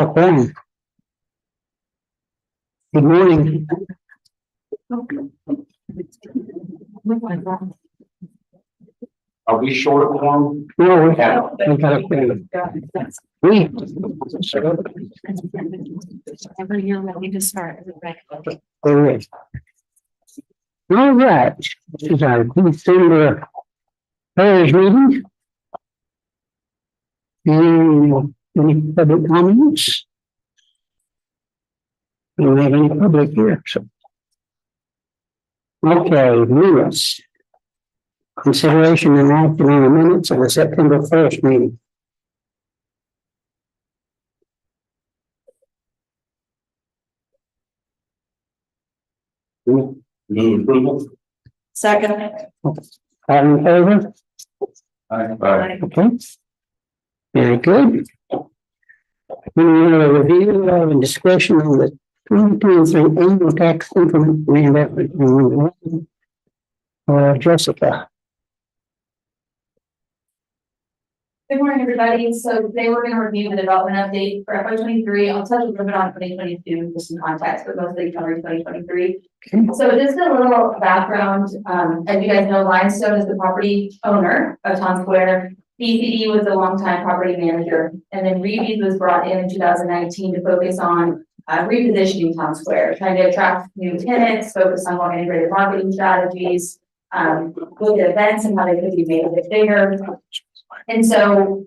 Okay. Good morning. Are we short of one? No, we got a plan. Whenever you're ready to start. All right. All right, this is our December TIRZ meeting. And any public comments? We don't have any public here, so. Okay, minutes. Consideration and action on the minutes of the September 1st meeting. Move approval. Second. All in favor? Aye. Okay. Very good. We have a review and discussion on the 2023 annual tax increment reinvestment. Jessica. Good morning, everybody. So today we're going to review the development update for FY23. I'll touch a little bit on 2022 for some context, but mostly covering 2023. Okay. So just a little background. As you guys know, Limestone is the property owner of Town Square. BCD was the longtime property manager, and then Reeves was brought in 2019 to focus on repositioning Town Square, trying to attract new tenants, focus on more integrated marketing strategies, look at events and how they could be made a bit bigger. And so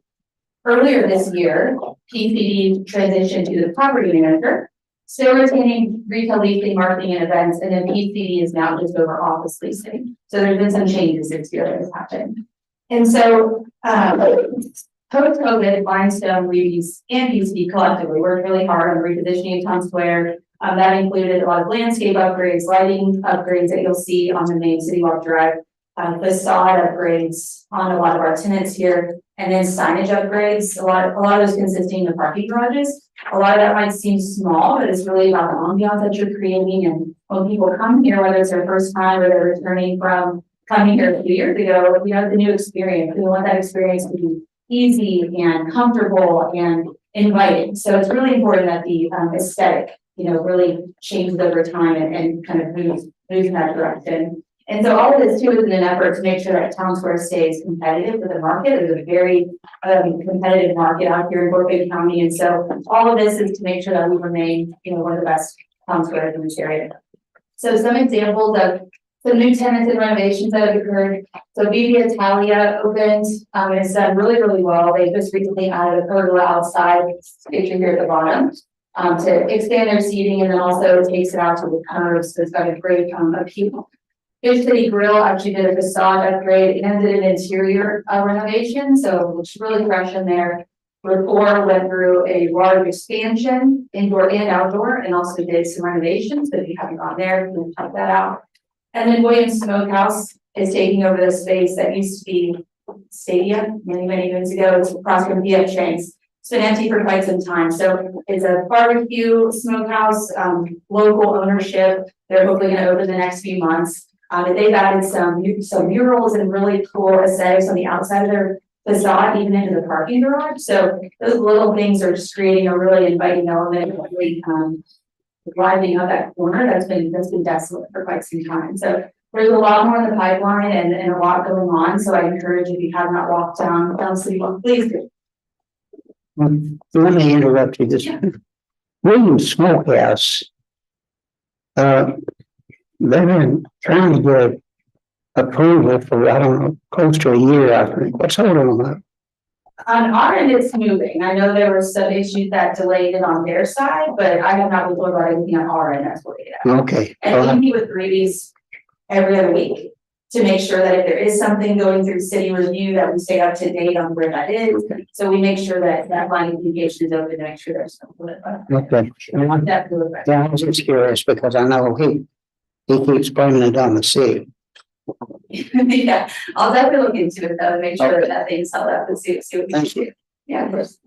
earlier this year, PCD transitioned to the property manager, still retaining retail leasing, marketing, and events, and then PCD is now just over office leasing. So there's been some changes this year that has happened. And so post-COVID, Limestone, Reeves, and PCD collectively worked really hard on repositioning of Town Square. That included a lot of landscape upgrades, lighting upgrades that you'll see on the main City Walk Drive, facade upgrades on a lot of our tenants here, and then signage upgrades. A lot of those consisting of parking garages. A lot of that might seem small, but it's really about the ambiance that you're creating. And when people come here, whether it's their first time or they're returning from coming here a few years ago, you have the new experience. We want that experience to be easy and comfortable and inviting. So it's really important that the aesthetic, really changes over time and kind of moves in that direction. And so all of this too is in an effort to make sure that Town Square stays competitive with the market. There's a very competitive market out here in Fort Bend County. And so all of this is to make sure that we remain, one of the best Town Squares in this area. So some examples of some new tenants and renovations that have occurred. So BB Italia opened, and it's done really, really well. They just recently added a pergola outside, picture here at the bottom, to expand their seating, and then also takes it out to the curves. So it's got a great appeal. Fish City Grill actually did a facade upgrade and did an interior renovation, so it looks really fresh in there. Rapport went through a large expansion, indoor and outdoor, and also did some renovations. So if you haven't gone there, you can check that out. And then Williams Smokehouse is taking over the space that used to be Stadium many, many years ago. It's across from BF Chang's. It's been empty for quite some time. So it's a barbecue smokehouse, local ownership. They're hopefully going to open the next few months. They've added some murals and really cool aesthetics on the outside of their facade, even into the parking garage. So those little things are just creating a really inviting element, really livening up that corner that's been desolate for quite some time. So there's a lot more in the pipeline and a lot going on. So I encourage, if you have not walked down City Walk, please do. Let me interrupt you. This Williams Smokehouse. They've been trying to get approval for, I don't know, close to a year, I think. What's holding them up? On our end, it's moving. I know there were some issues that delayed it on their side, but I have not been told about anything on our end that's related. Okay. And we meet with Reeves every other week to make sure that if there is something going through city review, that we stay up to date on where that is. So we make sure that that line of communication is open to make sure there's no. Okay. Definitely. Yeah, I was just curious because I know he keeps bringing it on the city. Yeah, I'll definitely look into it though, and make sure that thing's held up and see what we can do. Yeah, of course.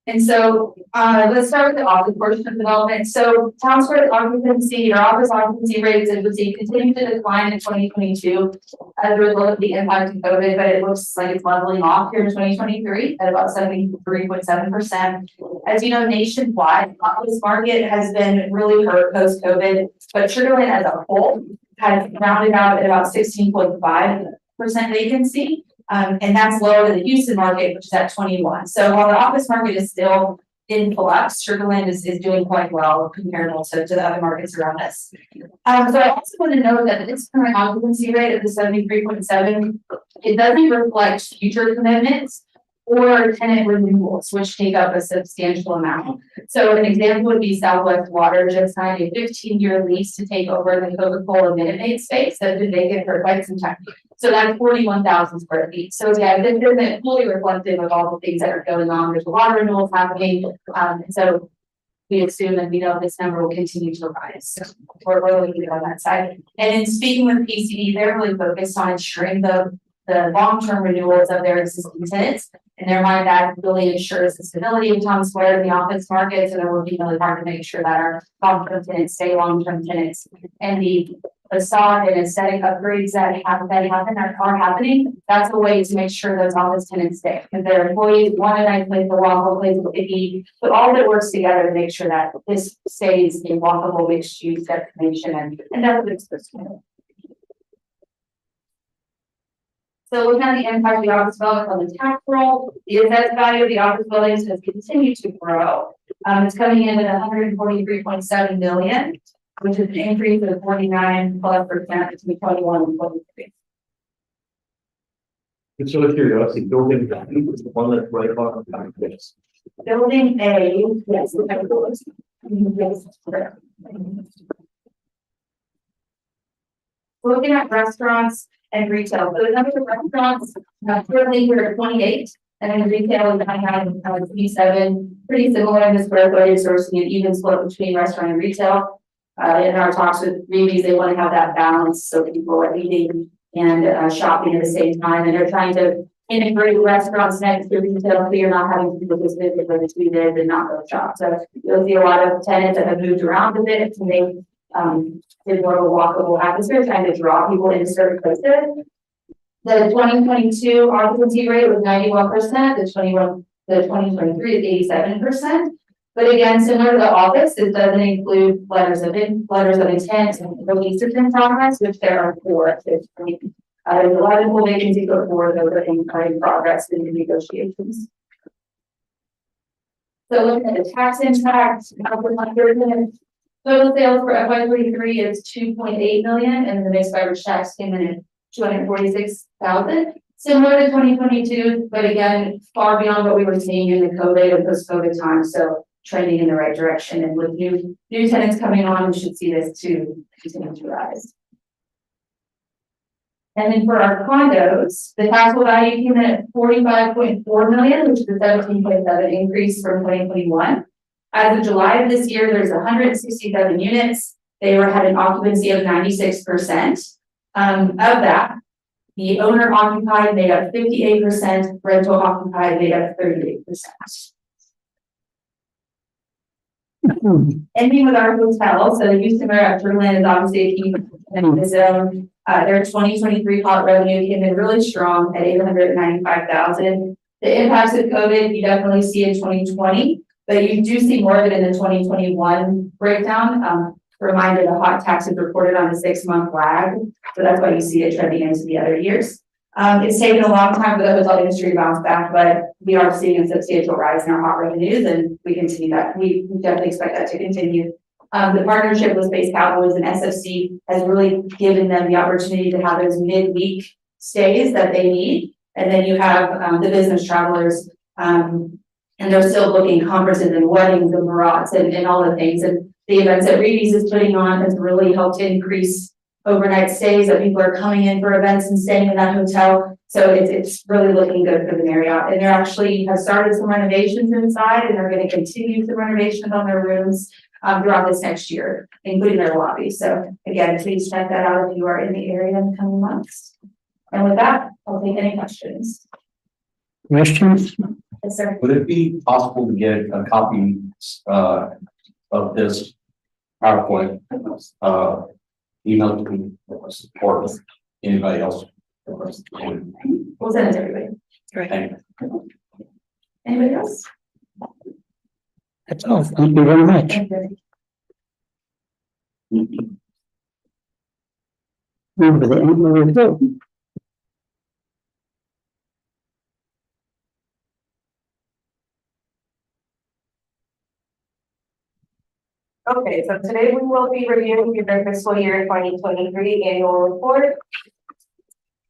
And so, let's start with the office portion of development. So town square occupancy or office occupancy rates, as you see, continue to decline in 2022 as a result of the impact of COVID, but it looks like it's leveling off here in 2023 at about 73.7%. As you know, nationwide, the office market has been really hurt post-COVID, but Sugar Land as a whole has rounded out at about 16.5% vacancy. And that's lower than the Houston market, which is at 21. So while the office market is still in flux, Sugar Land is doing quite well comparable to the other markets around us. So I also want to note that this current occupancy rate of the 73.7, it doesn't reflect future commitments or tenant renewals, which take up a substantial amount. So an example would be Southwest Water just signed a 15-year lease to take over the Coca-Cola Minute Maid space that's been vacant for quite some time. So that's 41,000 square feet. So yeah, this isn't fully reflective of all the things that are going on. There's a lot of renewals happening. And so we assume and we know this number will continue to rise. So we're really good on that side. And in speaking with PCD, they're really focused on ensuring the long-term renewals of their existing tenants. In their mind, that really ensures the stability of town square in the office market. So they're working really hard to make sure that our long-term tenants stay long-term tenants. And the facade and aesthetic upgrades that are happening. That's a way to make sure those office tenants stay. Because their employees want a nice place to walk, a place to eat, but all of it works together to make sure that this stays a walkable mixed-use destination, and that's what it's supposed to do. So looking at the impact of the office development on the tax roll, the assessed value of the office buildings has continued to grow. It's coming in at 143.7 million, which is an increase of 49+% between 21 and 23. It's sort of curiosity, building that, is the one that's right on the back of this. Building A, yes, yes, correct. Looking at restaurants and retail, so the number of restaurants, currently we're at 28, and then retail is I have 27, pretty similar in the square footage, so we're seeing an even split between restaurant and retail. In our talks with Reeves, they want to have that balance so people are eating and shopping at the same time, and they're trying to integrate restaurants next to retail so you're not having people just visit where the two is and not go shop. So you'll see a lot of tenants that have moved around a bit to make is more of a walkable atmosphere, trying to draw people into certain places. The 2022 occupancy rate was 91%, the 2023 is 87%. But again, similar to the office, it doesn't include letters of intent and releases in progress, which there are 4 at this point. There's 11 full vacancies, but 4 of those are in progress in the negotiations. So looking at the tax impact, total sales for FY23 is 2.8 million, and the mixed beverage tax came in at 246,000. Similar to 2022, but again, far beyond what we were seeing in the COVID and post-COVID time. So trending in the right direction, and with new tenants coming on, we should see this too continue to rise. And then for our condos, the taxable value came in at 45.4 million, which is a 17.7 increase from 2021. As of July of this year, there's 167 units. They had an occupancy of 96%. Of that, the owner occupied made up 58%, rental occupied made up 38%. Ending with our hotel, so the Houston Marriott Sugar Land is obviously a key in the zone. Their 2023 pot revenue came in really strong at 895,000. The impacts of COVID you definitely see in 2020, but you do see more of it in the 2021 breakdown. Reminder, the hot tax is reported on a 6-month lag, so that's why you see it trending into the other years. It's taken a long time for the hotel industry to bounce back, but we are seeing a substantial rise in our hot revenues, and we continue that. We definitely expect that to continue. The partnership with Space Cowboys and SFC has really given them the opportunity to have those midweek stays that they need. And then you have the business travelers, and they're still booking conferences and weddings and barats and all the things. And the events that Reeves is putting on has really helped increase overnight stays, that people are coming in for events and staying in that hotel. So it's really looking good for the Marriott. And they're actually have started some renovations inside, and they're going to continue the renovations on their rooms throughout this next year, including their lobby. So again, please check that out if you are in the area in the coming months. And with that, I'll take any questions. Questions? Yes, sir. Would it be possible to get a copy, of this PowerPoint, email to me, or anybody else? We'll send it to everybody. Thank you. Anybody else? That's all. Thank you very much. Move to the annual report. Okay, so today we will be reviewing your fiscal year 2023 annual report.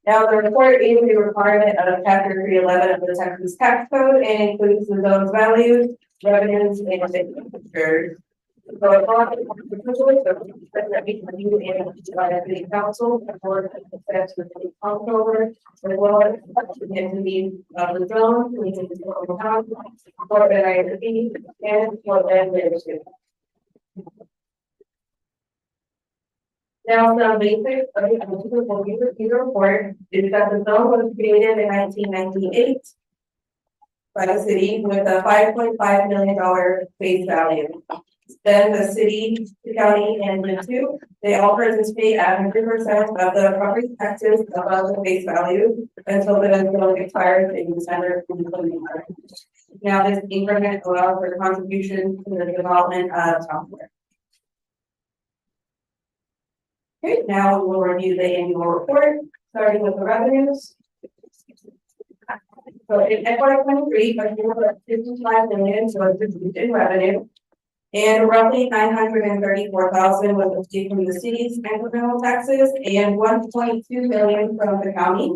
Now, the report is the requirement of chapter 311 of the Texas Tax Code and includes the zone's values, revenues, and expenditures. So a lot of that we can review and provide to the council before the steps with the comptroller, as well as the entities of the zone, we can do the county, or the ISD, and for the legislature. Now, some basics of the report is that the zone was created in 1998 by the city with a $5.5 million face value. Then the city, the county, and the two, they all participate at 100% of the property taxes above the face value until the zone expires in December 2025. Now, this increment allows for contribution to the development of software. Okay, now we'll review the annual report, starting with the revenues. So in FY23, budget was $55 million was received in revenue, and roughly $934,000 was received from the city's incremental taxes, and $1.2 million from the county,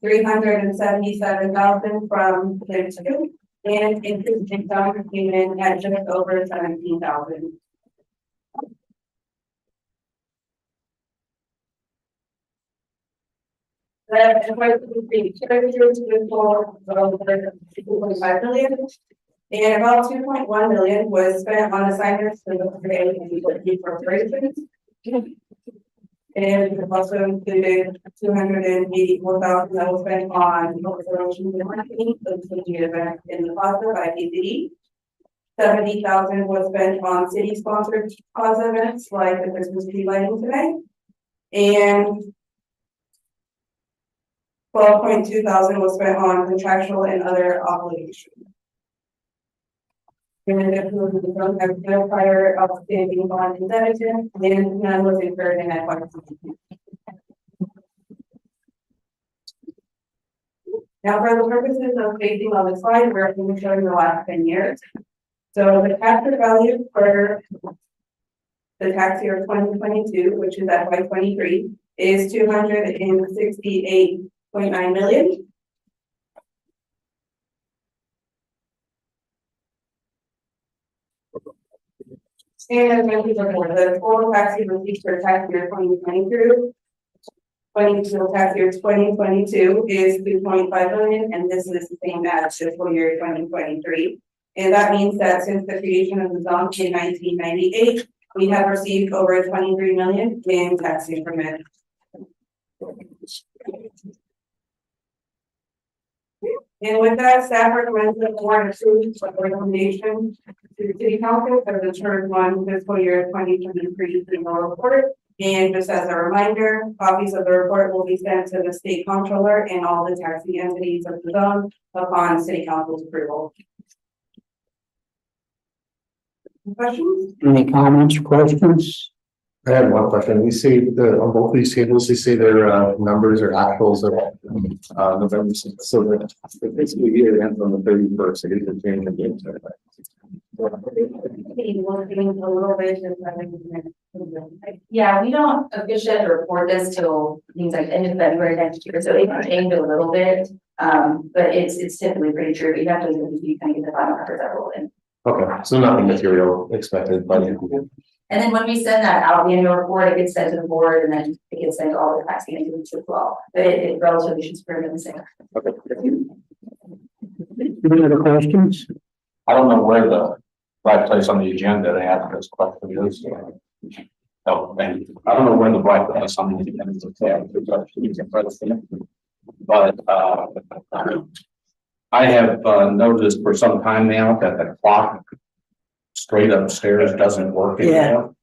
$377,000 from the two, and interest income came in at just over $17,000. The FY23 expenditures was $2.5 million, and about $2.1 million was spent on assignments to the corporations. And it also included $284,000 that was spent on promotions and marketing, including events in the plaza by PCD. $70,000 was spent on city-sponsored plaza events like the Christmas tree lighting today, and $12.2 thousand was spent on contractual and other obligations. And if you don't have no prior outstanding bond indebtedness, then none was incurred in FY22. Now, for the purposes of spacing on the slide, we're going to show you the last 10 years. So the capture value for the tax year 2022, which is FY23, is $268.9 million. And as mentioned before, the total tax year receipts for tax year 2022 tax year 2022 is $2.5 million, and this is the same as fiscal year 2023. And that means that since the creation of the zone in 1998, we have received over $23 million in tax increment. And with that, staff recommends the board approve the recommendation to the city council for the TIRZ 1 fiscal year 2023 annual report. And just as a reminder, copies of the report will be sent to the state comptroller and all the taxing entities of the zone upon city council's approval. Questions? Any comments or questions? I have one question. We see on both these tables, they say their numbers or actuals of November. So the fiscal year ends on the 31st. It is a change in the Yeah, we don't officially report this till things like end of February next year, so it can change a little bit. But it's typically pretty true. You have to you kind of get the final numbers that roll in. Okay, so nothing material expected by the end of the year. And then when we send that out, the annual report, it gets sent to the board, and then it gets sent to all the taxing entities as well. But it relatively should spread the same. Okay. Any other questions? I don't know where the right place on the agenda to ask this question is. Oh, and I don't know where the right place on the agenda is. But I have noticed for some time now that the clock straight upstairs doesn't work anymore.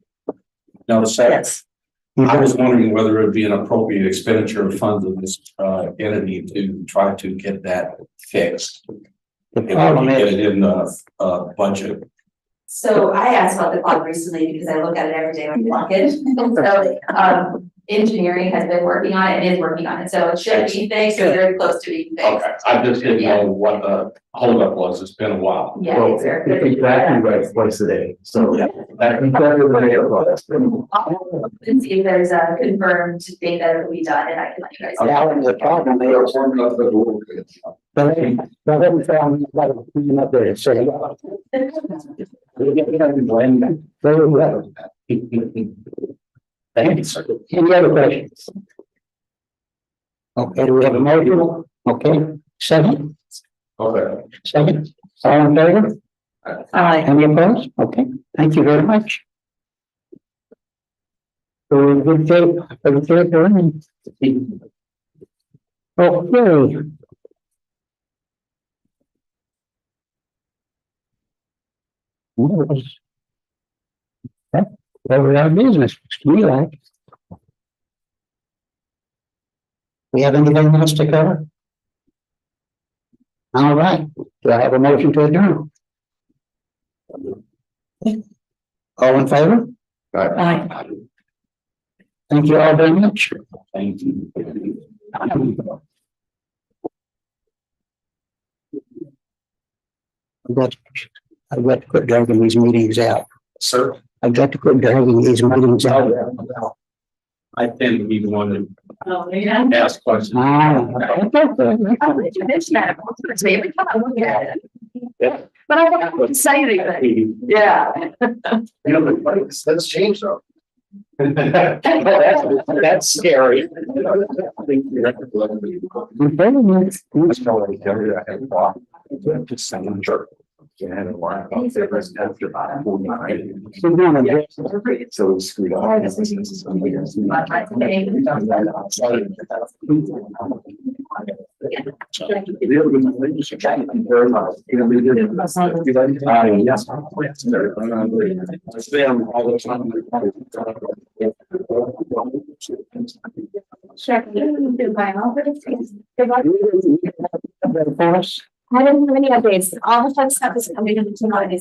Notice that? Yes. I was wondering whether it would be an appropriate expenditure of funds of this entity to try to get that fixed. The If we problem can get is, it in the budget. So I asked about the clock recently because I look at it every day when I walk in. So, engineering has been working on it and is working on it, so it should be fixed, or very close to being fixed. Okay, I just didn't know what the holdup was. It's been a while. Yeah, Well, it's very it's exactly right twice a day, so. That's better than the other one. And see if there's a confirmed date that it will be done, and I can let you guys know. now the problem is, but then found me about to clean up there, so. Very well. Thanks. Any other questions? Okay, do we have a motion? Okay, second, Okay. second, all in favor? Aye. Any opposed? Okay, thank you very much. So we're in good shape for the third one. Okay. What was- Okay, over our business, to me like. We have anything else to cover? All right, do I have a motion to adjourn? All in favor? Aye. Thank you all very much. Thank you. I've got to quit dragging these meetings out. Sir, I've got to quit dragging these meetings out. I tend to be the one that Oh, yeah. asks questions. Ah, okay. I'll let you mention that every time I look at it. But I don't want to say anything. Yeah. You know, the that's changed though. That's scary. That's probably I have thought. Just saying, sure. Yeah, and why? After about 49. So we screwed up. Sure. Do my office. For us. I don't have any updates. All the fun stuff is coming in tonight.